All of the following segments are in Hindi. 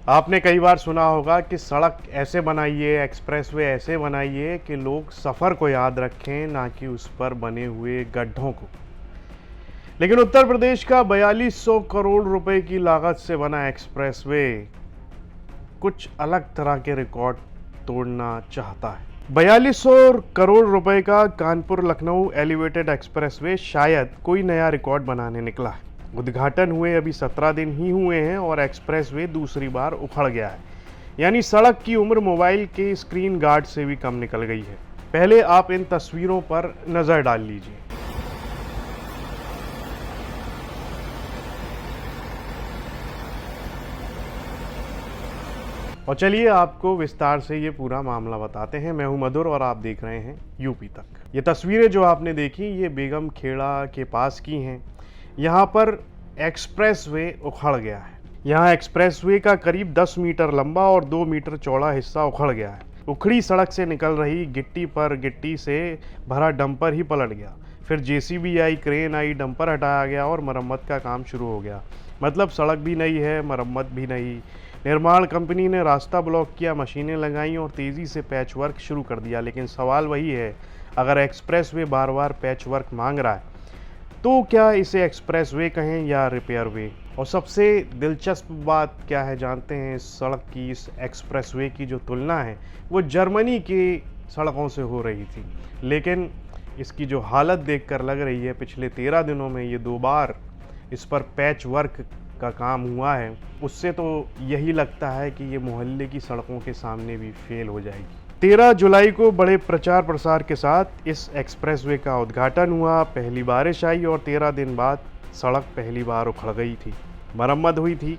आपने कई बार सुना होगा कि सड़क ऐसे बनाइए, एक्सप्रेसवे ऐसे बनाइए कि लोग सफ़र को याद रखें, ना कि उस पर बने हुए गड्ढों को। लेकिन उत्तर प्रदेश का 4200 करोड़ रुपए की लागत से बना एक्सप्रेसवे कुछ अलग तरह के रिकॉर्ड तोड़ना चाहता है। 4200 करोड़ रुपए का कानपुर लखनऊ एलिवेटेड एक्सप्रेसवे शायद कोई नया रिकॉर्ड बनाने निकला है। उद्घाटन हुए अभी 17 दिन ही हुए हैं और एक्सप्रेसवे दूसरी बार उखड़ गया है। यानी सड़क की उम्र मोबाइल के स्क्रीन गार्ड से भी कम निकल गई है। पहले आप इन तस्वीरों पर नजर डाल लीजिए। और चलिए आपको विस्तार से ये पूरा मामला बताते हैं। मैं हूं मधुर और आप देख रहे हैं यूपी तक। ये तस्वीरें जो आपने देखी ये बेगम खेड़ा के पास की हैं। यहाँ पर एक्सप्रेसवे उखड़ गया है। यहाँ एक्सप्रेसवे का करीब 10 मीटर लंबा और 2 मीटर चौड़ा हिस्सा उखड़ गया है। उखड़ी सड़क से निकल रही गिट्टी पर गिट्टी से भरा डंपर ही पलट गया। फिर जेसीबी आई, क्रेन आई, डंपर हटाया गया और मरम्मत का काम शुरू हो गया। मतलब सड़क भी नई है, मरम्मत भी नई। निर्माण कंपनी ने रास्ता ब्लॉक किया, मशीनें लगाई और तेज़ी से पैच वर्क शुरू कर दिया। लेकिन सवाल वही है, अगर एक्सप्रेसवे बार बार पैच वर्क मांग रहा है तो क्या इसे एक्सप्रेसवे कहें या रिपेयर वे? और सबसे दिलचस्प बात क्या है जानते हैं? इस सड़क की, इस एक्सप्रेसवे की जो तुलना है वो जर्मनी की सड़कों से हो रही थी। लेकिन इसकी जो हालत देखकर लग रही है, पिछले 13 दिनों में ये 2 बार इस पर पैच वर्क का काम हुआ है, उससे तो यही लगता है कि ये मोहल्ले की सड़कों के सामने भी फेल हो जाएगी। 13 जुलाई को बड़े प्रचार प्रसार के साथ इस एक्सप्रेसवे का उद्घाटन हुआ। पहली बारिश आई और 13 दिन बाद सड़क पहली बार उखड़ गई थी। मरम्मत हुई थी।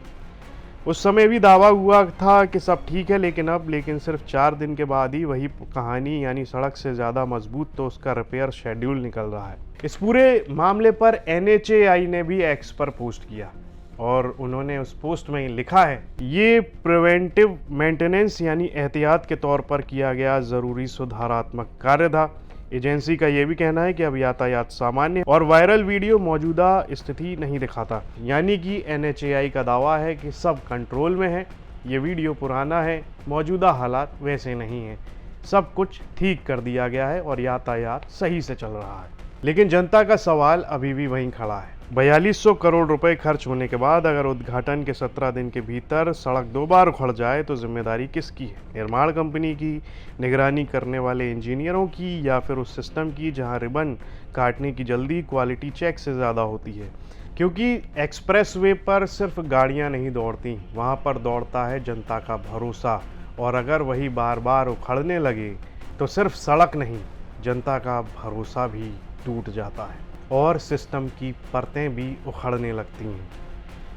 उस समय भी दावा हुआ था कि सब ठीक है, लेकिन सिर्फ 4 दिन के बाद ही वही कहानी, यानी सड़क से ज़्यादा मजबूत तो उसका रिपेयर शेड्यूल निकल रहा है। इस पूरे मामले पर NHAI ने भी एक्स पर पोस्ट किया और उन्होंने उस पोस्ट में लिखा है, ये प्रिवेंटिव मेंटेनेंस यानी एहतियात के तौर पर किया गया ज़रूरी सुधारात्मक कार्य था। एजेंसी का ये भी कहना है कि अब यातायात सामान्य और वायरल वीडियो मौजूदा स्थिति नहीं दिखाता। यानी कि NHAI का दावा है कि सब कंट्रोल में है। ये वीडियो पुराना है, मौजूदा हालात वैसे नहीं हैं। सब कुछ ठीक कर दिया गया है और यातायात सही से चल रहा है। लेकिन जनता का सवाल अभी भी वहीं खड़ा है। 4200 करोड़ रुपए खर्च होने के बाद अगर उद्घाटन के 17 दिन के भीतर सड़क 2 बार उखड़ जाए तो जिम्मेदारी किसकी है? निर्माण कंपनी की, निगरानी करने वाले इंजीनियरों की, या फिर उस सिस्टम की जहां रिबन काटने की जल्दी क्वालिटी चेक से ज़्यादा होती है? क्योंकि एक्सप्रेसवे पर सिर्फ गाड़ियां नहीं दौड़ती, वहां पर दौड़ता है जनता का भरोसा। और अगर वही बार बार उखड़ने लगे तो सिर्फ सड़क नहीं, जनता का भरोसा भी टूट जाता है और सिस्टम की परतें भी उखड़ने लगती हैं।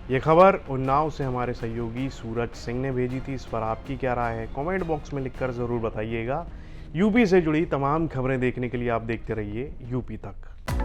ये खबर उन्नाव से हमारे सहयोगी सूरज सिंह ने भेजी थी। इस पर आपकी क्या राय है? कमेंट बॉक्स में लिखकर ज़रूर बताइएगा। यूपी से जुड़ी तमाम खबरें देखने के लिए आप देखते रहिए यूपी तक।